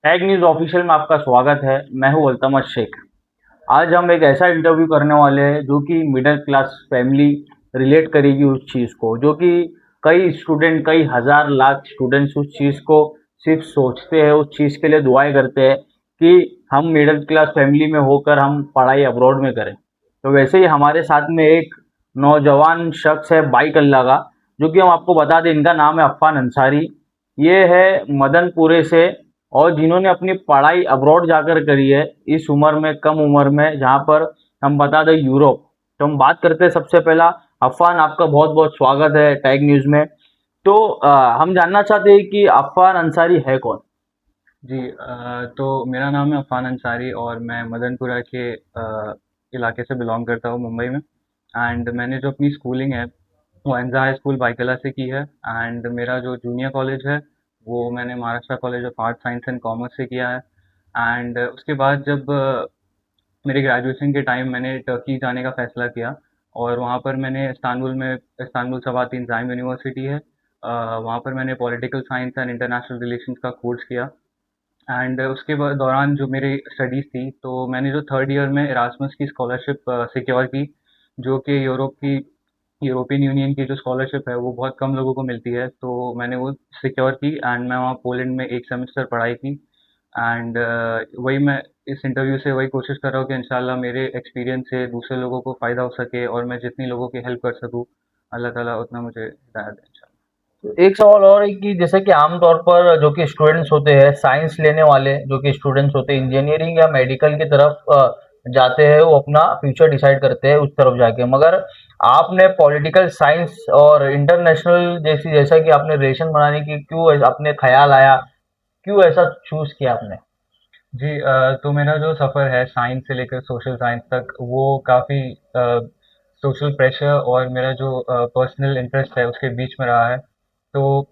Tag News official में आपका स्वागत है। मैं हूं अल्तमश शेख। आज हम एक ऐसा इंटरव्यू करने वाले हैं जो कि मिडिल क्लास फैमिली रिलेट करेगी उस चीज़ को, जो कि कई स्टूडेंट, कई हज़ार लाख स्टूडेंट्स उस चीज़ को सिर्फ सोचते हैं, उस चीज़ के लिए दुआएं करते हैं कि हम मिडिल क्लास फैमिली में होकर हम पढ़ाई अब्रॉड में करें। तो वैसे ही हमारे साथ में एक नौजवान शख्स है बाइक अल्लाह का, जो कि हम आपको बता दें, इनका नाम है अफ़ान अंसारी। ये है मदनपुरे से, और जिन्होंने अपनी पढ़ाई अब्रॉड जाकर करी है इस उम्र में, कम उम्र में, जहाँ पर हम बता दें यूरोप। तो हम बात करते हैं सबसे पहला। अफान, आपका बहुत बहुत स्वागत है टैग न्यूज़ में। तो हम जानना चाहते हैं कि अफान अंसारी है कौन। जी तो मेरा नाम है अफ़ान अंसारी और मैं मदनपुरा के इलाके से बिलोंग करता हूँ, मुंबई में। एंड मैंने जो अपनी स्कूलिंग है वो एनजा हाई स्कूल बाइकला से की है। एंड मेरा जो जूनियर कॉलेज है वो मैंने Maharashtra college of art science and commerce से किया है। एंड उसके बाद जब मेरे ग्रेजुएशन के टाइम मैंने टर्की जाने का फ़ैसला किया और वहाँ पर मैंने इस्तांबुल सवातीन ज़ाइम यूनिवर्सिटी है, वहाँ पर मैंने political science and international relations का कोर्स किया। एंड उसके दौरान जो मेरी स्टडीज़ थी, तो मैंने जो थर्ड ईयर में इरास्मस की स्कॉलरशिप सिक्योर की, जो कि यूरोपियन यूनियन की जो स्कॉलरशिप है वो बहुत कम लोगों को मिलती है। तो मैंने वो सिक्योर की एंड मैं वहाँ पोलैंड में एक सेमेस्टर पढ़ाई की। एंड वही मैं इस इंटरव्यू से वही कोशिश कर रहा हूँ कि इंशाल्लाह मेरे एक्सपीरियंस से दूसरे लोगों को फ़ायदा हो सके और मैं जितनी लोगों की हेल्प कर सकूँ, अल्लाह ताला उतना मुझे हिदायत दे इंशाल्लाह। एक सवाल और है कि जैसे कि आमतौर पर जो कि स्टूडेंट्स होते हैं, साइंस लेने वाले जो कि स्टूडेंट्स होते हैं, इंजीनियरिंग या मेडिकल की तरफ जाते हैं, वो अपना फ्यूचर डिसाइड करते हैं उस तरफ जाके। मगर आपने पॉलिटिकल साइंस और इंटरनेशनल जैसा कि आपने रिलेशन बनाने की क्यों अपने ख्याल आया, क्यों ऐसा चूज किया आपने। जी तो मेरा जो सफ़र है साइंस से लेकर सोशल साइंस तक, वो काफ़ी सोशल प्रेशर और मेरा जो पर्सनल इंटरेस्ट है उसके बीच में रहा है। तो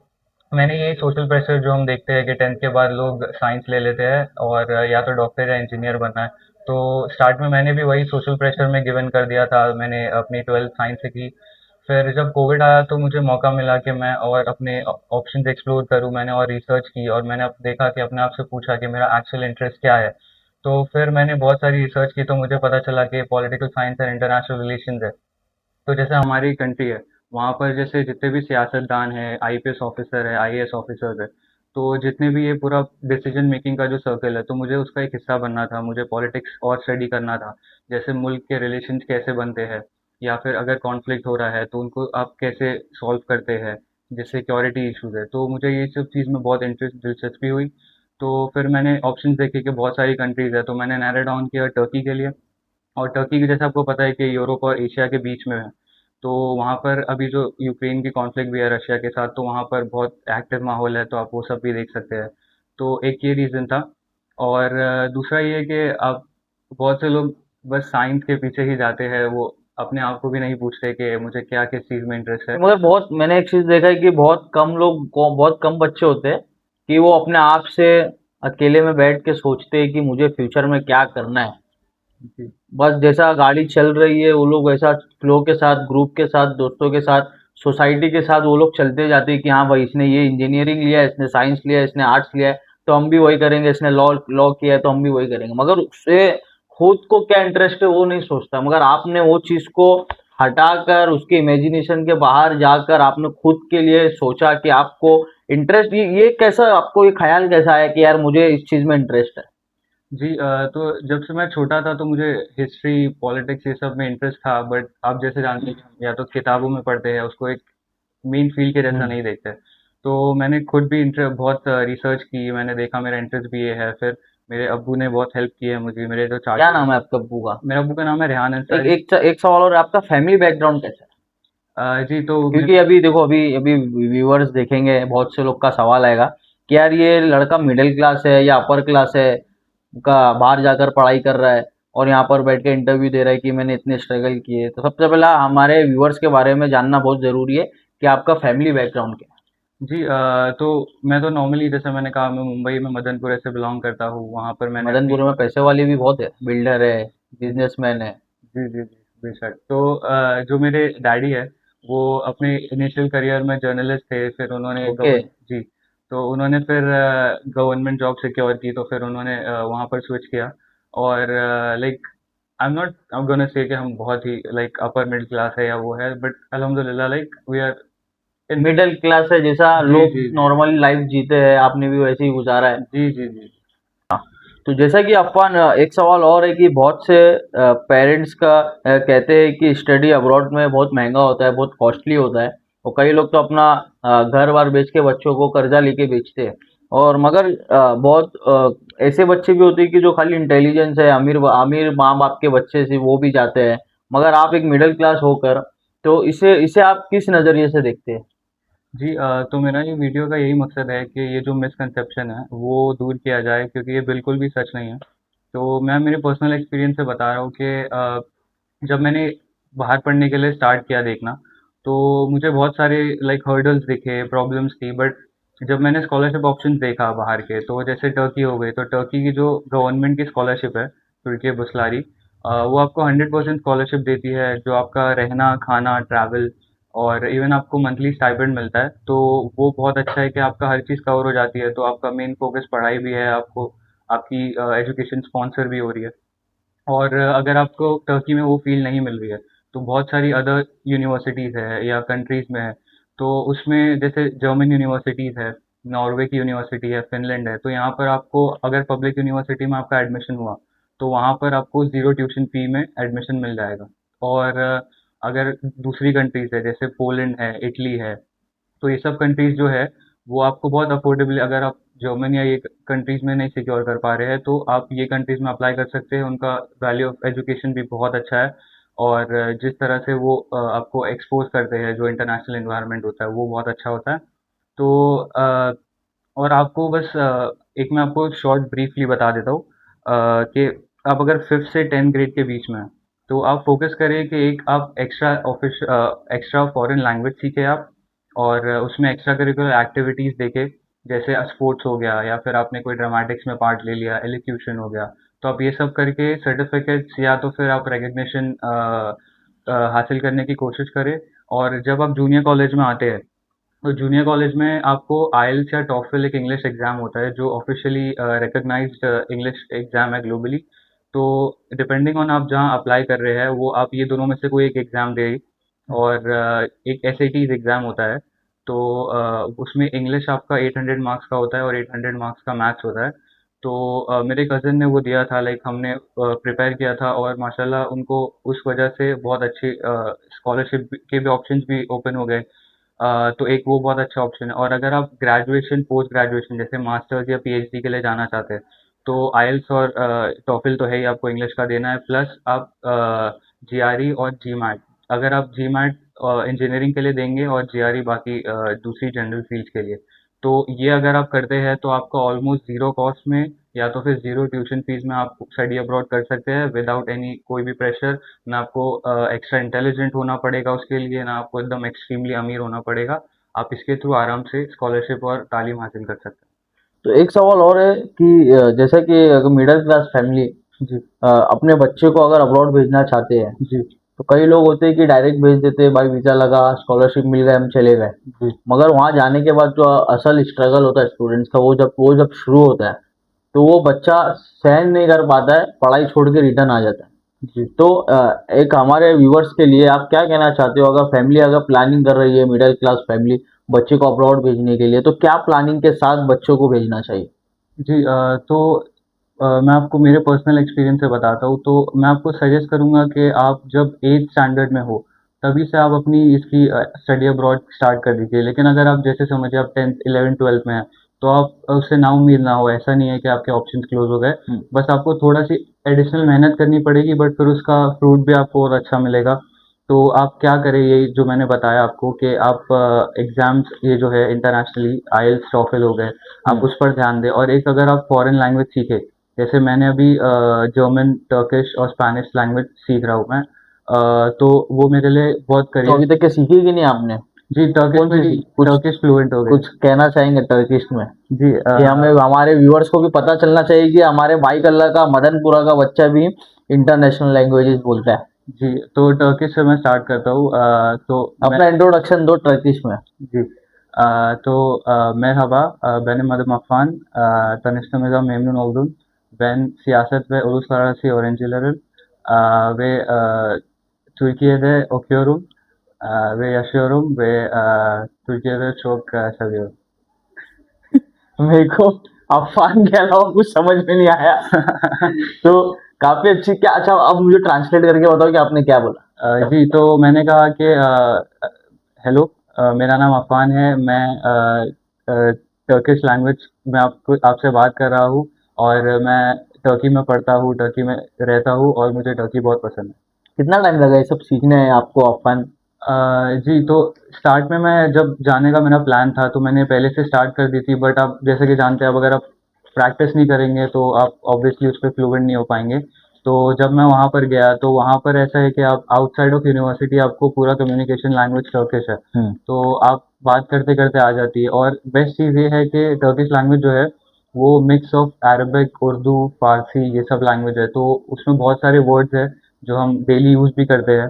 मैंने ये सोशल प्रेशर जो हम देखते हैं कि टेंथ के बाद लोग साइंस ले लेते हैं और या तो डॉक्टर या इंजीनियर बनना है। तो स्टार्ट में मैंने भी वही सोशल प्रेशर में गिवन कर दिया था, मैंने अपनी ट्वेल्थ साइंस से की। फिर जब कोविड आया तो मुझे मौका मिला कि मैं और अपने ऑप्शंस एक्सप्लोर करूं। मैंने और रिसर्च की और मैंने अब देखा कि अपने आप से पूछा कि मेरा एक्चुअल इंटरेस्ट क्या है। तो फिर मैंने बहुत सारी रिसर्च की तो मुझे पता चला कि political science and international relations है। तो जैसे हमारी कंट्री है, वहाँ पर जैसे जितने भी सियासतदान हैं, आईपीएस ऑफिसर है, आईएएस ऑफिसर है, तो जितने भी ये पूरा डिसीजन मेकिंग का जो सर्कल है, तो मुझे उसका एक हिस्सा बनना था। मुझे पॉलिटिक्स और स्टडी करना था। जैसे मुल्क के रिलेशंस कैसे बनते हैं, या फिर अगर कॉन्फ्लिक्ट हो रहा है तो उनको आप कैसे सॉल्व करते हैं, जैसे सिक्योरिटी इश्यूज है। तो मुझे ये सब चीज़ में बहुत इंटरेस्ट दिलचस्पी हुई। तो फिर मैंने ऑप्शंस देखे कि बहुत सारी कंट्रीज है, तो मैंने नैरो डाउन किया टर्की के लिए। और टर्की की जैसे आपको पता है कि यूरोप और एशिया के बीच में है। तो वहाँ पर अभी जो यूक्रेन की कॉन्फ्लिक्ट भी है रशिया के साथ, तो वहाँ पर बहुत एक्टिव माहौल है, तो आप वो सब भी देख सकते हैं। तो एक ये रीज़न था। और दूसरा ये है कि आप बहुत से लोग बस साइंस के पीछे ही जाते हैं, वो अपने आप को भी नहीं पूछते कि मुझे क्या किस चीज़ में इंटरेस्ट है। मगर बहुत मैंने एक चीज देखा है कि बहुत कम लोग बहुत कम बच्चे होते हैं कि वो अपने आप से अकेले में बैठ के सोचते हैं कि मुझे फ्यूचर में क्या करना है। जी बस जैसा गाड़ी चल रही है वो लोग वैसा फ्लो के साथ, ग्रुप के साथ, दोस्तों के साथ, सोसाइटी के साथ वो लोग चलते जाते हैं कि हाँ भाई, इसने ये इंजीनियरिंग लिया है, इसने साइंस लिया है, इसने आर्ट्स लिया है, तो हम भी वही करेंगे, इसने लॉ लॉ किया है तो हम भी वही करेंगे। मगर उससे खुद को क्या इंटरेस्ट है वो नहीं सोचता। मगर आपने वो चीज को हटाकर, उसके इमेजिनेशन के बाहर जाकर आपने खुद के लिए सोचा कि आपको इंटरेस्ट, ये कैसा, आपको ये ख्याल कैसा आया कि यार मुझे इस चीज में इंटरेस्ट है। जी तो जब से मैं छोटा था तो मुझे हिस्ट्री, पॉलिटिक्स ये सब में इंटरेस्ट था। बट आप जैसे जानते हैं, या तो किताबों में पढ़ते हैं उसको, एक मेन फील्ड के जैसा हम्म। नहीं देखते। तो मैंने खुद भी बहुत रिसर्च की, मैंने देखा मेरा इंटरेस्ट भी ये है। फिर मेरे अब्बू ने बहुत हेल्प की है मुझे, मेरे जो क्या चाचा हैं। नाम है आपका अब्बू का। मेरे अब्बू का नाम है रेहान एक अंसारी। एक एक सवाल और, आपका फैमिली बैकग्राउंड कैसा है। जी तो क्योंकि अभी देखो, अभी अभी व्यूअर्स देखेंगे, बहुत से लोग का सवाल आएगा कि यार ये लड़का मिडिल क्लास है या अपर क्लास है, का बाहर जाकर पढ़ाई कर रहा है और यहाँ पर बैठ के इंटरव्यू दे रहा है कि मैंने इतने स्ट्रगल किए। तो सबसे पहला हमारे व्यूअर्स के बारे में जानना बहुत जरूरी है कि आपका फैमिली बैकग्राउंड क्या जी तो मैं तो नॉर्मली, जैसे मैंने कहा, मैं मुंबई में मदनपुर से बिलोंग करता हूँ। वहाँ पर है। मैंने अपनी मदनपुर में पैसे वाले भी बहुत है, बिल्डर है, बिजनेसमैन है। जी, जी, जी, बेशक। तो जो मेरे डैडी है, वो अपने इनिशियल करियर में जर्नलिस्ट थे, फिर उन्होंने ओके। गवर्न जी। तो उन्होंने फिर गवर्नमेंट जॉब सिक्योर की, तो फिर उन्होंने वहाँ पर स्विच किया। और like I am gonna say कि हम बहुत ही लाइक अपर मिडिल क्लास है या वो है, बट अल्हम्दुलिल्लाह like we are in. Middle class है, जैसा जी लोग जी जी नॉर्मली लाइफ जीते हैं, आपने भी वैसे ही गुजारा है। जी जी जी तो जैसा कि अफ़वान, एक सवाल और है कि बहुत से पेरेंट्स का कहते हैं कि स्टडी अब्रॉड में बहुत महंगा होता है, बहुत कॉस्टली होता है, और कई लोग तो अपना घर बार बेच के बच्चों को कर्जा लेके बेचते हैं। और मगर बहुत ऐसे बच्चे भी होते हैं कि जो खाली इंटेलिजेंस है, अमीर अमीर माँ बाप के बच्चे से वो भी जाते हैं। मगर आप एक मिडिल क्लास होकर, तो इसे इसे आप किस नज़रिए से देखते हैं? जी। तो मेरा ये वीडियो का यही मकसद है कि ये जो मिसकंसेप्शन है वो दूर किया जाए, क्योंकि ये बिल्कुल भी सच नहीं है। तो मैं मेरे पर्सनल एक्सपीरियंस से बता रहा हूँ कि जब मैंने बाहर पढ़ने के लिए स्टार्ट किया देखना, तो मुझे बहुत सारे लाइक हर्डल्स दिखे, प्रॉब्लम्स थी। बट जब मैंने स्कॉलरशिप ऑप्शंस देखा बाहर के, तो जैसे टर्की हो गई, तो टर्की की जो गवर्नमेंट की स्कॉलरशिप है, तुर्की बुस्लारी, वो आपको 100% स्कॉलरशिप देती है, जो आपका रहना, खाना, ट्रैवल और इवन आपको मंथली स्टाइपेंड मिलता है। तो वो बहुत अच्छा है कि आपका हर चीज़ कवर हो जाती है, तो आपका मेन फोकस पढ़ाई भी है, आपको आपकी एजुकेशन स्पॉन्सर भी हो रही है। और अगर आपको टर्की में वो फ़ील नहीं मिल रही है, तो बहुत सारी अदर यूनिवर्सिटीज़ है या कंट्रीज़ में है। तो उसमें जैसे जर्मन यूनिवर्सिटीज़ है, नॉर्वे की यूनिवर्सिटी है, फ़िनलैंड है। तो यहाँ पर आपको अगर पब्लिक यूनिवर्सिटी में आपका एडमिशन हुआ, तो वहाँ पर आपको ज़ीरो ट्यूशन फ़ी में एडमिशन मिल जाएगा। और अगर दूसरी कंट्रीज़ है, जैसे पोलैंड है, इटली है, तो ये सब कंट्रीज़ जो है, वो आपको बहुत अफोर्डेबल, अगर आप जर्मनी या ये कंट्रीज़ में नहीं सिक्योर कर पा रहे हैं, तो आप ये कंट्रीज़ में अप्लाई कर सकते हैं। उनका वैल्यू ऑफ एजुकेशन भी बहुत अच्छा है, और जिस तरह से वो आपको एक्सपोज़ करते हैं, जो इंटरनेशनल एनवायरनमेंट होता है, वो बहुत अच्छा होता है। तो और आपको बस एक मैं आपको शॉर्ट ब्रीफली बता देता हूँ कि आप अगर 5th से 10th ग्रेड के बीच में हैं, तो आप फ़ोकस करें कि एक आप एक्स्ट्रा फ़ॉरेन लैंग्वेज सीखें आप, और उसमें एक्स्ट्रा करिकुलर एक्टिविटीज़ देखें, जैसे स्पोर्ट्स हो गया, या फिर आपने कोई ड्रामेटिक्स में पार्ट ले लिया, एलोक्यूशन हो गया। तो आप ये सब करके सर्टिफ़िकेट्स या तो फिर आप रिकग्निशन हासिल करने की कोशिश करें। और जब आप जूनियर कॉलेज में आते हैं, तो जूनियर कॉलेज में आपको आइल्स या टॉफल एक इंग्लिश एग्ज़ाम होता है, जो ऑफिशियली रिकॉग्नाइज्ड इंग्लिश एग्ज़ाम है ग्लोबली। तो डिपेंडिंग ऑन आप जहाँ अप्लाई कर रहे हैं, वो आप ये दोनों में से कोई एक एग्ज़ाम दे। और एक एसएटीज़ एग्ज़ाम होता है। तो उसमें इंग्लिश आपका 800 मार्क्स का होता है, और 800 मार्क्स का मैथ्स होता है। तो मेरे कज़न ने वो दिया था, लाइक हमने प्रिपेयर किया था, और माशाल्लाह उनको उस वजह से बहुत अच्छी स्कॉलरशिप के भी ऑप्शंस भी ओपन हो गए। तो एक वो बहुत अच्छा ऑप्शन है। और अगर आप ग्रेजुएशन, पोस्ट ग्रेजुएशन जैसे मास्टर्स या पीएचडी के लिए जाना चाहते हैं, तो आइल्स और टॉफल तो है ही, आपको इंग्लिश का देना है, प्लस आप जीआरई और जीमैट, अगर आप जीमैट इंजीनियरिंग के लिए देंगे, और जीआरई बाकी दूसरी जनरल फील्ड के लिए। तो ये अगर आप करते हैं, तो आपका ऑलमोस्ट ज़ीरो कॉस्ट में, या तो फिर ज़ीरो ट्यूशन फीस में आप स्टडी अब्रॉड कर सकते हैं, विदाउट एनी कोई भी प्रेशर। ना आपको एक्स्ट्रा इंटेलिजेंट होना पड़ेगा उसके लिए, ना आपको एकदम एक्सट्रीमली अमीर होना पड़ेगा। आप इसके थ्रू आराम से स्कॉलरशिप और तालीम हासिल कर सकते तो एक सवाल और है कि जैसा कि अगर मिडिल क्लास फैमिली हैं। जी अपने बच्चे को अगर अब्रॉड भेजना चाहते हैं, जी तो कई लोग होते हैं कि डायरेक्ट भेज देते हैं, भाई वीज़ा लगा, स्कॉलरशिप मिल गए, हम चले गए। जी मगर वहाँ जाने के बाद जो असल स्ट्रगल होता है स्टूडेंट्स का, वो जब शुरू होता है, तो वो बच्चा सहन नहीं कर पाता है, पढ़ाई छोड़ के रिटर्न आ जाता है। जी तो एक हमारे व्यूवर्स के लिए आप क्या कहना चाहते हो, अगर फैमिली अगर प्लानिंग कर रही है, मिडिल क्लास फैमिली बच्चे को अब्रॉड भेजने के लिए, तो क्या प्लानिंग के साथ बच्चों को भेजना चाहिए? जी। तो मैं आपको मेरे पर्सनल एक्सपीरियंस से बताता हूँ। तो मैं आपको सजेस्ट करूँगा कि आप जब 8th स्टैंडर्ड में हो, तभी से आप अपनी इसकी स्टडी अब्रॉड स्टार्ट कर दीजिए। लेकिन अगर आप जैसे समझिए आप 10th 11th 12th में हैं, तो आप उससे नाउम्मीद ना हो। ऐसा नहीं है कि आपके ऑप्शंस क्लोज हो गए। बस आपको थोड़ा सी एडिशनल मेहनत करनी पड़ेगी, बट फिर उसका फ्रूट भी आपको और अच्छा मिलेगा। तो आप क्या करें, ये जो मैंने बताया आपको, कि आप एग्ज़ाम्स ये जो है इंटरनेशनली आइल्स, टॉफल हो गए, आप उस पर ध्यान दें। और एक अगर आप फॉरेन लैंग्वेज सीखें, जैसे मैंने अभी जर्मन, टर्किश और स्पेनिश लैंग्वेज सीख रहा हूँ मैं। तो वो मेरे लिए बहुत तो करियर। अभी तक के सीखी कि नहीं आपने? जी, टर्किश कौन सी मेरी, सीखी? कुछ टर्किश फ्लुएंट हो गई। कुछ कहना चाहेंगे टर्किश में, जी कि हमें हमारे व्यूअर्स को भी पता चलना चाहिए कि हमारे भाई कल्ला का मदनपुरा का बच्चा भी इंटरनेशनल लैंग्वेजेस बोलता है। जी, तो टर्किश से मैं स्टार्ट करता हूँ। तो मैं अपना इंट्रोडक्शन दो टर्किश में। जी Merhaba, benim adım Affan. Tanıştığımıza memnun oldum. Ben siyaset ve uluslararası öğrencilerim ve Türkiye'de okuyorum ve yaşıyorum ve Türkiye'de çok seviyorum. मेरे को अफवान के अलावा कुछ समझ में नहीं आया। तो काफी अच्छी, क्या अच्छा अब मुझे ट्रांसलेट करके बताओ कि आपने क्या बोला। जी, तो मैंने कहा कि हेलो, मेरा नाम अफ़ान है। मैं टर्किश लैंग्वेज में आपको आपसे बात कर रहा हूँ और मैं टर्की में पढ़ता हूँ, टर्की में रहता हूँ और मुझे टर्की बहुत पसंद है। कितना टाइम लगा ये सब सीखने में आपको अफवान। जी, तो स्टार्ट में मैं जब जाने का मेरा प्लान था तो मैंने पहले से स्टार्ट कर दी थी, बट आप जैसे कि जानते हैं, अब अगर आप प्रैक्टिस नहीं करेंगे तो आप ऑब्वियसली उस पे फ्लुएंट नहीं हो पाएंगे। तो जब मैं वहाँ पर गया तो वहाँ पर ऐसा है कि आप आउटसाइड ऑफ यूनिवर्सिटी आपको पूरा कम्युनिकेशन लैंग्वेज टर्किश है, तो आप बात करते करते आ जाती है। और बेस्ट चीज़ ये है कि टर्किश लैंग्वेज जो है वो मिक्स ऑफ अरबिक, उर्दू, फारसी, ये सब लैंग्वेज है, तो उसमें बहुत सारे वर्ड्स है जो हम डेली यूज़ भी करते हैं,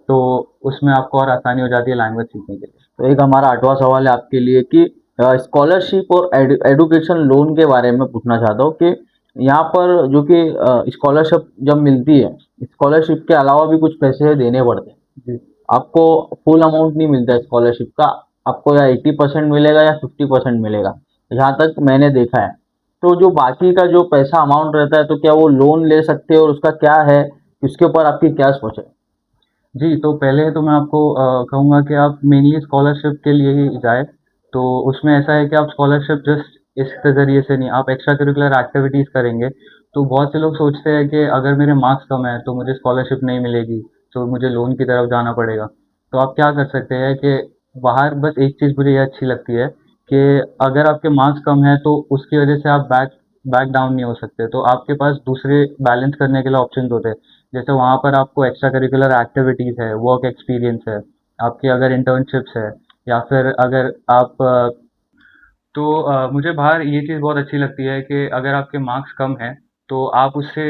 तो उसमें आपको और आसानी हो जाती है लैंग्वेज सीखने के लिए। तो एक हमारा 8वां सवाल है आपके लिए कि स्कॉलरशिप और एडुकेशन लोन के बारे में पूछना चाहता हूँ कि यहाँ पर जो कि स्कॉलरशिप जब मिलती है, स्कॉलरशिप के अलावा भी कुछ पैसे देने पड़ते हैं। जी। आपको फुल अमाउंट नहीं मिलता है स्कॉलरशिप का, आपको या 80% मिलेगा या 50% मिलेगा, जहाँ तक मैंने देखा है। तो जो बाकी का जो पैसा अमाउंट रहता है, तो क्या वो लोन ले सकते हैं और उसका क्या है, उसके ऊपर आपकी क्या सोच है। जी, तो पहले तो मैं आपको कहूँगा कि आप मेनली स्कॉलरशिप के लिए ही जाएँ। तो उसमें ऐसा है कि आप स्कॉलरशिप जस्ट इसके ज़रिए से नहीं, आप एक्स्ट्रा करिकुलर एक्टिविटीज़ करेंगे। तो बहुत से लोग सोचते हैं कि अगर मेरे मार्क्स कम हैं तो मुझे स्कॉलरशिप नहीं मिलेगी, तो मुझे लोन की तरफ जाना पड़ेगा। तो आप क्या कर सकते हैं कि बाहर बस एक चीज़ मुझे ये अच्छी लगती है कि अगर आपके मार्क्स कम हैं तो उसकी वजह से आप बैक बैक डाउन नहीं हो सकते। तो आपके पास दूसरे बैलेंस करने के लिए ऑप्शंस होते हैं। जैसे वहाँ पर आपको एक्स्ट्रा करिकुलर एक्टिविटीज़ है, वर्क एक्सपीरियंस है, आपकी अगर इंटर्नशिप्स है, या फिर अगर आप तो मुझे बाहर ये चीज़ बहुत अच्छी लगती है कि अगर आपके मार्क्स कम हैं तो आप उससे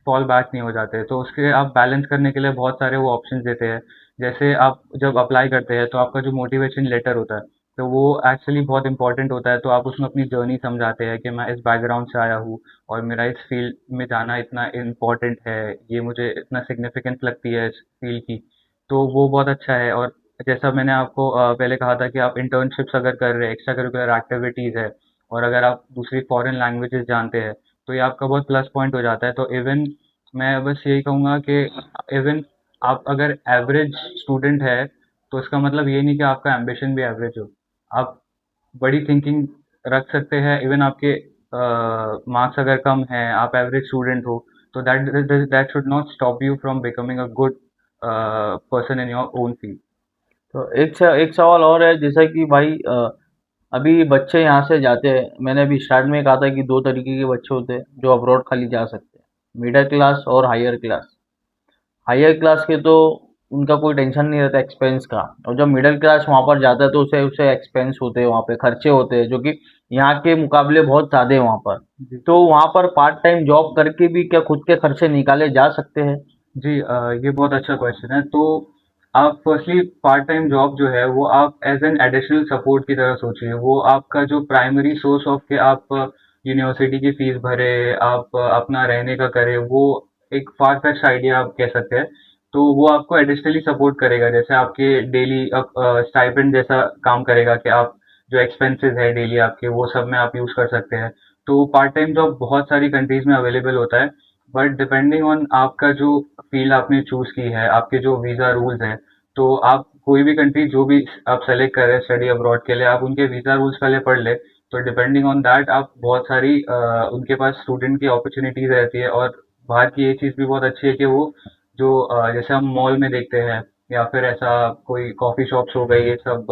फॉल बैक नहीं हो जाते, तो उसके आप बैलेंस करने के लिए बहुत सारे वो ऑप्शंस देते हैं। जैसे आप जब अप्लाई करते हैं तो आपका जो मोटिवेशन लेटर होता है, तो वो एक्चुअली बहुत इंपॉर्टेंट होता है। तो आप उसमें अपनी जर्नी समझाते हैं कि मैं इस बैकग्राउंड से आया हूँ और मेरा इस फील्ड में जाना इतना इम्पोर्टेंट है, ये मुझे इतना सिग्निफिकेंस लगती है इस फील्ड की। तो वो बहुत अच्छा है। और जैसा मैंने आपको पहले कहा था कि आप इंटर्नशिप्स अगर कर रहे हैं, एक्स्ट्रा करिकुलर एक्टिविटीज़ है, और अगर आप दूसरी फॉरेन लैंग्वेजेस जानते हैं, तो ये आपका बहुत प्लस पॉइंट हो जाता है। तो इवन मैं बस यही कहूँगा कि इवन आप अगर एवरेज स्टूडेंट है तो इसका मतलब ये नहीं कि आपका एम्बिशन भी एवरेज हो। आप बड़ी थिंकिंग रख सकते हैं। इवन आपके मार्क्स अगर कम हैं, आप एवरेज स्टूडेंट हो, तो that should not stop you from becoming a good person in your own field. तो एक सवाल और है, जैसा कि भाई अभी बच्चे यहाँ से जाते हैं, मैंने अभी स्टार्ट में कहा था कि दो तरीके के बच्चे होते हैं जो अब्रॉड खाली जा सकते हैं, मिडिल क्लास और हायर क्लास। हायर क्लास के तो उनका कोई टेंशन नहीं रहता एक्सपेंस का, और जब मिडिल क्लास वहाँ पर जाता है तो उसे उसे एक्सपेंस होते हैं, वहाँ पे खर्चे होते हैं जो कि यहाँ के मुकाबले बहुत ज़्यादा है वहाँ पर। तो वहाँ पर पार्ट टाइम जॉब करके भी क्या खुद के खर्चे निकाले जा सकते हैं। जी, ये बहुत अच्छा क्वेश्चन है। तो आप फर्स्टली पार्ट टाइम जॉब जो है वो आप एज एन एडिशनल सपोर्ट की तरह सोचिए। वो आपका जो प्राइमरी सोर्स ऑफ के आप यूनिवर्सिटी की फीस भरे, आप अपना रहने का करें, वो एक फार फेच्ड आइडिया आप कह सकते हैं। तो वो आपको एडिशनली सपोर्ट करेगा, जैसे आपके डेली स्टाइपेंड जैसा काम करेगा कि आप जो एक्सपेंसेस है डेली आपके, वो सब में आप यूज़ कर सकते हैं। तो पार्ट टाइम जॉब बहुत सारी कंट्रीज में अवेलेबल होता है, बट डिपेंडिंग ऑन आपका जो फील्ड आपने चूज की है, आपके जो वीज़ा रूल्स हैं, तो आप कोई भी कंट्री जो भी आप सेलेक्ट कर रहे हैं स्टडी अब्रॉड के लिए, आप उनके वीज़ा रूल्स पहले पढ़ ले। तो डिपेंडिंग ऑन दैट आप बहुत सारी उनके पास स्टूडेंट की अपॉर्चुनिटीज़ रहती है। और बाहर की ये चीज़ भी बहुत अच्छी है कि वो जो जैसे हम मॉल में देखते हैं, या फिर ऐसा कोई कॉफ़ी शॉप्स हो गए, ये सब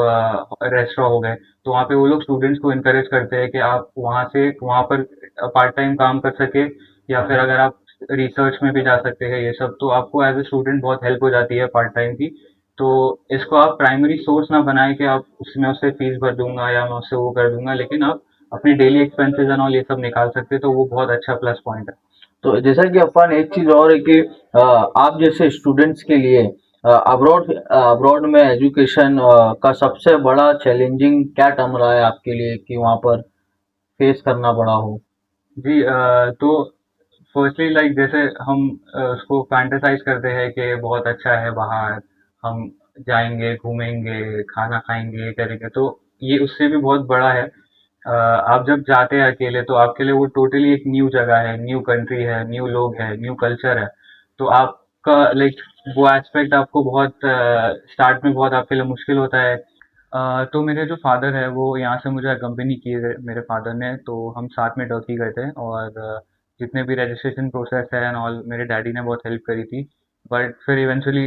रेस्टोरेंट हो गए, तो वहाँ पे वो लोग स्टूडेंट्स को इनकरेज करते हैं कि आप वहाँ से वहाँ पर पार्ट टाइम काम कर सके, या फिर अगर आप रिसर्च में भी जा सकते हैं, ये सब तो आपको एज ए स्टूडेंट बहुत हेल्प हो जाती है पार्ट टाइम की। तो इसको आप प्राइमरी सोर्स ना बनाए कि आप उसमें उससे फीस भर दूंगा या मैं उससे वो कर दूंगा, लेकिन आप अपने डेली एक्सपेंसेस एंड ऑल ये सब निकाल सकते हैं, तो वो बहुत अच्छा प्लस पॉइंट है। तो जैसा कि अपन एक चीज और है कि आप जैसे स्टूडेंट्स के लिए अब्रॉड अब्रॉड में एजुकेशन का सबसे बड़ा चैलेंजिंग क्या टर्म रहा है आपके लिए कि वहाँ पर फेस करना पड़ा हो? जी तो फर्स्टली लाइक जैसे हम उसको फैंटेसाइज करते हैं कि बहुत अच्छा है बाहर, हम जाएंगे घूमेंगे खाना खाएंगे ये करेंगे, तो ये उससे भी बहुत बड़ा है। आप जब जाते हैं अकेले तो आपके लिए वो टोटली एक न्यू जगह है, न्यू कंट्री है, न्यू लोग है, न्यू कल्चर है। तो आपका लाइक वो एस्पेक्ट आपको बहुत स्टार्ट में बहुत आपके लिए मुश्किल होता है। तो मेरे जो फादर है वो यहाँ से मुझे अकम्पनी किए गए मेरे फादर ने, तो हम साथ में टर्की गए थे, और जितने भी रजिस्ट्रेशन प्रोसेस है एंड ऑल मेरे डैडी ने बहुत हेल्प करी थी। बट फिर इवेंचुअली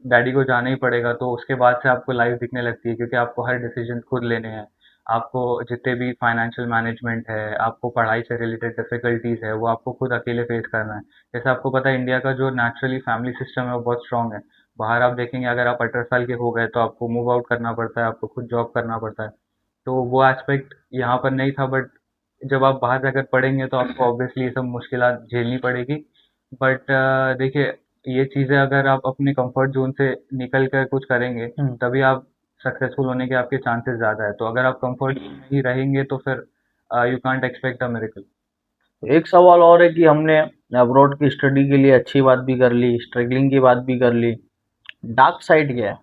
डैडी को जाना ही पड़ेगा, तो उसके बाद से आपको लाइफ दिखने लगती है, क्योंकि आपको हर डिसीजन खुद लेने हैं। आपको जितने भी फाइनेंशियल मैनेजमेंट है, आपको पढ़ाई से रिलेटेड डिफिकल्टीज है, वो आपको खुद अकेले फेस करना है। जैसे आपको पता है इंडिया का जो नेचुरली फैमिली सिस्टम है वो बहुत स्ट्रांग है। बाहर आप देखेंगे अगर आप 18 साल के हो गए तो आपको मूव आउट करना पड़ता है, आपको खुद जॉब करना पड़ता है। तो वो एस्पेक्ट यहाँ पर नहीं था, बट जब आप बाहर जाकर पढ़ेंगे तो आपको ऑब्वियसली ये सब मुश्किलात झेलनी पड़ेगी। बट देखिए, ये चीज़ें अगर आप अपने कंफर्ट जोन से निकल कर कुछ करेंगे तभी आप सक्सेसफुल होने के आपके चांसेस ज़्यादा है। तो अगर आप कंफर्ट जोन में ही रहेंगे तो फिर you can't expect a miracle. एक सवाल और है कि हमने अब्रॉड की स्टडी के लिए अच्छी बात भी कर ली, स्ट्रगलिंग की बात भी कर ली। डार्क साइड क्या है?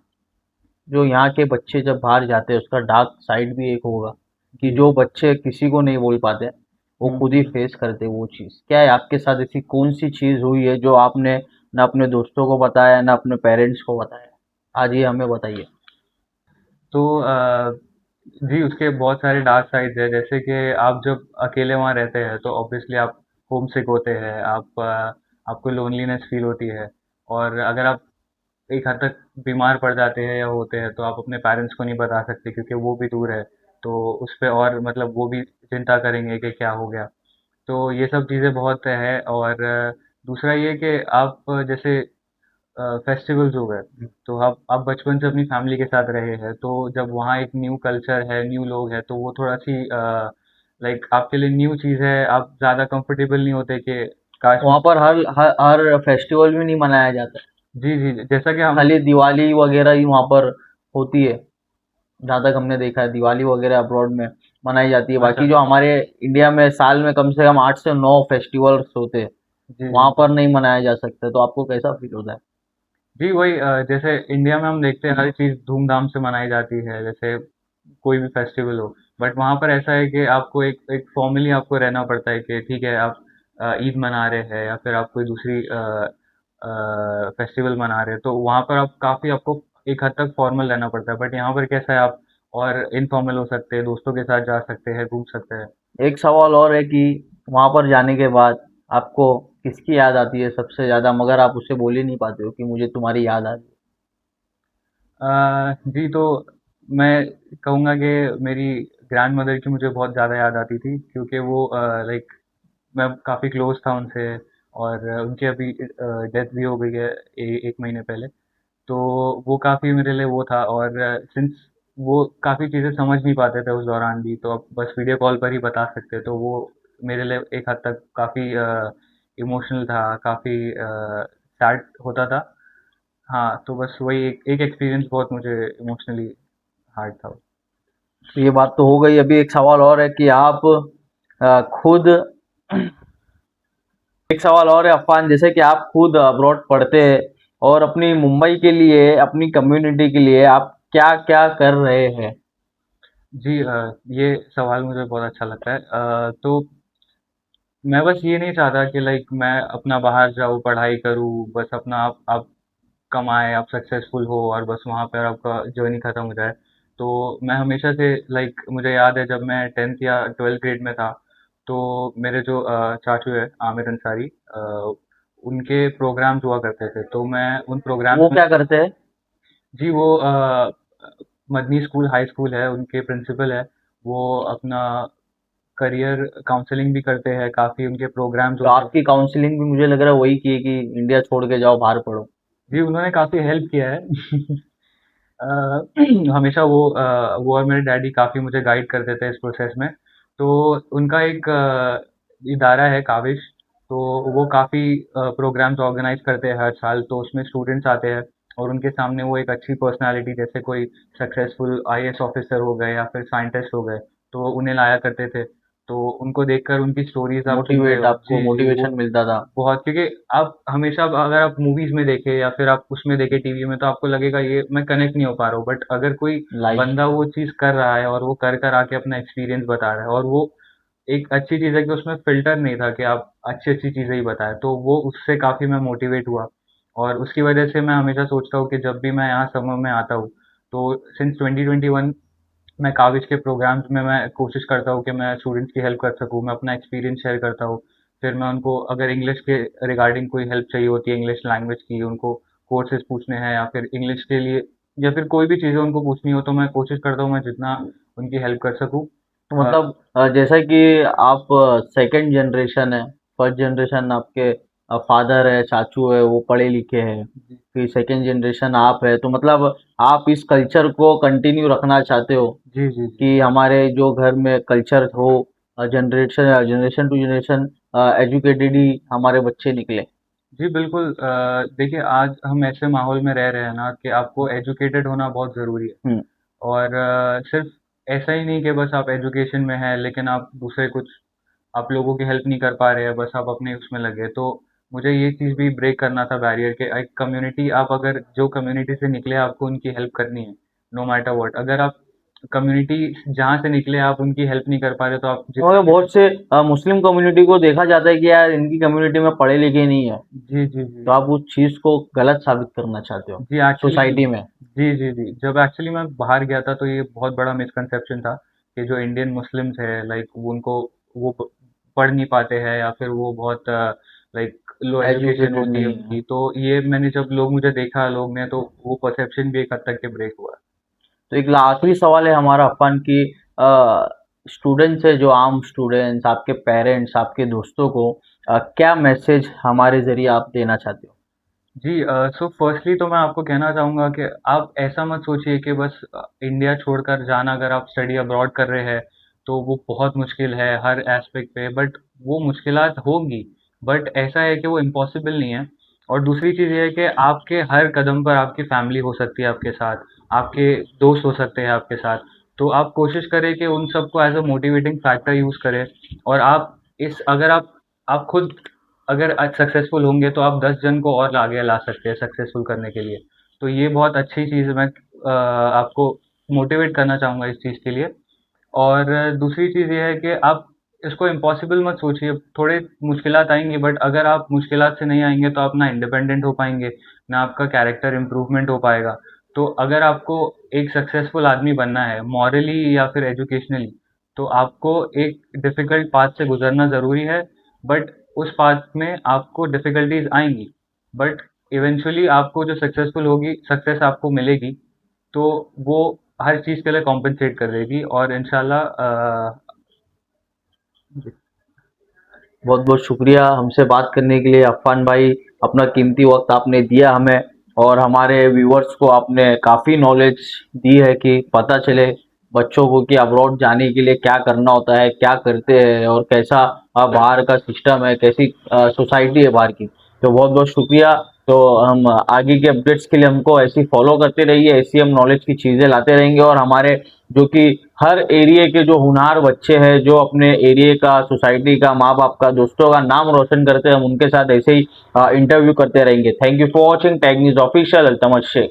जो यहाँ के बच्चे जब बाहर जाते हैं उसका डार्क साइड भी एक होगा कि जी। जो बच्चे किसी को नहीं बोल पाते, वो खुद ही हम्म। फेस करते वो चीज़। क्या है आपके साथ ऐसी कौन सी चीज़ हुई है जो आपने ना अपने दोस्तों को बताया ना अपने पेरेंट्स को बताया? आज ये हमें बताइए। तो जी उसके बहुत सारे डार्क साइड्स है, जैसे कि आप जब अकेले वहाँ रहते हैं तो ऑब्वियसली आप होम सिक होते हैं, आपको लोनलीनेस फील होती है। और अगर आप एक हद तक बीमार पड़ जाते हैं या होते हैं तो आप अपने पेरेंट्स को नहीं बता सकते, क्योंकि वो भी दूर है। तो उस पे और मतलब वो भी चिंता करेंगे कि क्या हो गया। तो ये सब चीज़ें बहुत है। और दूसरा ये कि आप जैसे फेस्टिवल्स हो गए, तो आप बचपन से अपनी फैमिली के साथ रहे हैं, तो जब वहाँ एक न्यू कल्चर है, न्यू लोग हैं, तो वो थोड़ा सी लाइक आपके लिए न्यू चीज़ है, आप ज़्यादा कंफर्टेबल नहीं होते कि काश मैं। वहाँ पर हर फेस्टिवल भी नहीं मनाया जाता है। जी जी, जैसा कि हम। खाली दिवाली वगैरह ही वहाँ पर होती है। जहाँ तक हमने देखा है दिवाली वगैरह अब्रॉड में मनाई जाती है। अच्छा। बाकी जो हमारे इंडिया में साल में कम से कम 8 से 9 फेस्टिवल्स होते हैं, जी जी। वहाँ पर नहीं मनाया जा सकता। तो आपको कैसा फील होता है? जी वही जैसे इंडिया में हम देखते हैं हर चीज़ धूमधाम से मनाई जाती है, जैसे कोई भी फेस्टिवल हो। बट वहाँ पर ऐसा है कि आपको एक एक फॉर्मली आपको रहना पड़ता है कि ठीक है आप ईद मना रहे हैं या फिर आप कोई दूसरी फेस्टिवल मना रहे हैं, तो वहाँ पर आप काफ़ी आपको एक हद तक फॉर्मल रहना पड़ता है। बट यहाँ पर कैसा है, आप और इनफॉर्मल हो सकते हैं, दोस्तों के साथ जा सकते हैं, घूम सकते हैं। एक सवाल और है कि वहाँ पर जाने के बाद आपको किसकी याद आती है सबसे ज़्यादा, मगर आप उसे बोल ही नहीं पाते हो कि मुझे तुम्हारी याद आ रही जी तो मैं कहूँगा कि मेरी ग्रैंड मदर की मुझे बहुत ज़्यादा याद आती थी, क्योंकि वो लाइक मैं काफ़ी क्लोज था उनसे। और उनकी अभी डेथ भी हो गई है एक महीने पहले। तो वो काफ़ी मेरे लिए वो था। और सिंस वो काफ़ी चीज़ें समझ नहीं पाते थे उस दौरान भी, तो अब बस वीडियो कॉल पर ही बता सकते, तो वो मेरे लिए एक हद तक काफ़ी इमोशनल था, काफ़ी सैड होता था। हाँ, तो बस वही एक एक एक्सपीरियंस बहुत मुझे इमोशनली हार्ड था। है। तो ये बात तो हो गई। अभी एक सवाल और है कि आप खुद एक सवाल और है अफान, जैसे कि आप खुद अब्रॉड पढ़ते हैं और अपनी मुंबई के लिए अपनी कम्युनिटी के लिए आप क्या क्या कर रहे हैं? जी ये सवाल मुझे बहुत अच्छा लगता है। तो मैं बस ये नहीं चाहता कि लाइक मैं अपना बाहर जाऊँ, पढ़ाई करूँ, बस अपना आप कमाएँ, आप सक्सेसफुल हो और बस वहाँ पर आपका जर्नी खत्म हो जाए। तो मैं हमेशा से लाइक मुझे याद है जब मैं 10th या 12th ग्रेड में था, तो मेरे जो चाचू है आमिर अंसारी, उनके प्रोग्राम्स हुआ करते थे, तो मैं उन वो प्रोग्राम्स में। क्या करते हैं? जी वो मदनी स्कूल हाई स्कूल है, उनके प्रिंसिपल है। वो अपना करियर काउंसलिंग भी करते हैं, काफ़ी उनके प्रोग्राम्स तो होते हैं। आपकी काउंसलिंग भी मुझे लग रहा है वही की है कि इंडिया छोड़ के जाओ बाहर पढ़ो। जी उन्होंने काफ़ी हेल्प किया है। अ, हमेशा वो और मेरे डैडी काफ़ी मुझे गाइड करते थे इस प्रोसेस में। तो उनका एक इदारा है काविश, तो वो काफ़ी प्रोग्राम्स ऑर्गेनाइज करते हैं हर साल, तो उसमें स्टूडेंट्स आते हैं और उनके सामने वो एक अच्छी पर्सनालिटी जैसे कोई सक्सेसफुल आईएएस ऑफिसर हो गए या फिर साइंटिस्ट हो गए, तो वो उन्हें लाया करते थे। तो उनको देखकर उनकी स्टोरीज़ आप सुनते मोटिवेट हो। आपको जी, जी, वो मोटिवेशन मिलता था। बहुत, क्योंकि आप हमेशा अगर आप मूवीज़ में देखें या फिर आप उसमें देखें टीवी में, तो आपको लगेगा ये मैं कनेक्ट नहीं हो पा रहा हूँ। बट अगर कोई लाइफ बंदा वो चीज़ कर रहा है और वो कर आके अपना एक्सपीरियंस बता रहा है, और वो एक अच्छी चीज़ है कि उसमें फ़िल्टर नहीं था कि आप अच्छी-अच्छी चीज़ें ही बताएँ, तो वो उससे काफ़ी मैं मोटिवेट हुआ। और उसकी वजह से मैं हमेशा सोचता हूँ कि जब भी मैं यहाँ समर में आता हूँ, तो सिंस 2021 मैं कागज़ के प्रोग्राम्स में मैं कोशिश करता हूँ कि मैं स्टूडेंट्स की हेल्प कर सकूँ, मैं अपना एक्सपीरियंस शेयर करता हूँ। फिर मैं उनको अगर इंग्लिश के रिगार्डिंग कोई हेल्प चाहिए होती है, इंग्लिश लैंग्वेज की, उनको कोर्सेज़ पूछने हैं या फिर इंग्लिश के लिए या फिर कोई भी चीज़ें उनको पूछनी हो, तो मैं कोशिश करता हूँ मैं जितना उनकी हेल्प कर सकूँ। तो मतलब जैसा कि आप सेकंड जनरेशन है, फर्स्ट जनरेशन आपके फादर है, चाचू है, वो पढ़े लिखे हैं, जी, फिर सेकंड जनरेशन आप है, तो मतलब आप इस कल्चर को कंटिन्यू रखना चाहते हो जी, जी, जी। कि हमारे जो घर में कल्चर हो, generation generation to generation educated ही हमारे बच्चे निकले। जी, बिल्कुल। देखिए, आज हम ऐसे माहौल में रह रहे हैं ना कि आपको एजुकेटेड होना बहुत ज़रूरी है। हम्म। और सिर्फ ऐसा ही नहीं कि बस आप एजुकेशन में हैं लेकिन आप दूसरे कुछ आप लोगों की हेल्प नहीं कर पा रहे हैं, बस आप अपने उसमें लगे। तो मुझे ये चीज़ भी ब्रेक करना था बैरियर कि एक कम्युनिटी, आप अगर जो कम्युनिटी से निकले आपको उनकी हेल्प करनी है, नो मैटर व्हाट। अगर आप कम्युनिटी जहाँ से निकले आप उनकी हेल्प नहीं कर पा रहे, तो आप और जितने बहुत से मुस्लिम कम्युनिटी को देखा जाता है कि यार इनकी कम्युनिटी में पढ़े लिखे नहीं है, जी, जी, जी। तो आप उस चीज़ को गलत साबित करना चाहते हो जी, एक्चुअली सोसाइटी में। जी, जी, जी। जब एक्चुअली मैं बाहर गया था, तो ये बहुत बड़ा मिसकंसेप्शन था कि जो इंडियन मुस्लिम्स हैं, लाइक उनको वो पढ़ नहीं पाते हैं या फिर वो बहुत लाइक लो एजुकेशन एजुकेटेड होती है नहीं है। उनकी। तो ये मैंने जब लोग मुझे देखा लोग ने, तो वो परसेप्शन भी एक हद तक के ब्रेक हुआ। तो एक आखिरी सवाल है हमारा अफान की, स्टूडेंट्स है जो आम स्टूडेंट्स, आपके पेरेंट्स, आपके दोस्तों को क्या मैसेज हमारे ज़रिए आप देना चाहते हो? जी, सो फर्स्टली तो मैं आपको कहना चाहूँगा कि आप ऐसा मत सोचिए कि बस इंडिया छोड़कर जाना, अगर आप स्टडी अब्रॉड कर रहे हैं, तो वो बहुत मुश्किल है हर एस्पेक्ट पे। बट वो मुश्किलात होंगी, बट ऐसा है कि वो इम्पॉसिबल नहीं है। और दूसरी चीज़ ये है कि आपके हर कदम पर आपकी फैमिली हो सकती है आपके साथ, आपके दोस्त हो सकते हैं आपके साथ। तो आप कोशिश करें कि उन सबको as a motivating factor use करें। और आप इस अगर आप खुद अगर आज सक्सेसफुल होंगे, तो आप 10 जन को और आगे ला सकते हैं सक्सेसफुल करने के लिए। तो ये बहुत अच्छी चीज़ है, मैं आपको मोटिवेट करना चाहूँगा इस चीज़ के लिए। और दूसरी चीज़ ये है कि आप इसको इम्पॉसिबल मत सोचिए, थोड़े मुश्किलात आएँगी, बट अगर आप मुश्किलात से नहीं आएँगे तो आप ना इंडिपेंडेंट हो पाएँगे, ना आपका कैरेक्टर इम्प्रूवमेंट हो पाएगा। तो अगर आपको एक सक्सेसफुल आदमी बनना है मॉरली या फिर एजुकेशनली, तो आपको एक डिफ़िकल्ट पाथ से गुज़रना ज़रूरी है। बट उस पाथ में आपको डिफ़िकल्टीज़ आएँगी, बट इवेंचुअली आपको जो सक्सेसफुल होगी सक्सेस आपको मिलेगी, तो वो हर चीज़ के लिए कॉम्पेंसेट कर देगी और इंशाल्लाह जी, बहुत बहुत शुक्रिया हमसे बात करने के लिए अफ़ान भाई, अपना कीमती वक्त आपने दिया हमें, और हमारे व्यूअर्स को आपने काफ़ी नॉलेज दी है कि पता चले बच्चों को कि अब्रॉड जाने के लिए क्या करना होता है, क्या करते हैं, और कैसा बाहर का सिस्टम है, कैसी सोसाइटी है बाहर की। तो बहुत बहुत शुक्रिया। तो हम आगे के अपडेट्स के लिए हमको ऐसी फॉलो करते रहिए, ऐसी हम नॉलेज की चीज़ें लाते रहेंगे, और हमारे जो कि हर एरिया के जो होनहार बच्चे हैं, जो अपने एरिया का, सोसाइटी का, माँ बाप का, दोस्तों का नाम रोशन करते हैं, हम उनके साथ ऐसे ही इंटरव्यू करते रहेंगे। Thank you for watching Tag News official. Altamash Sheikh.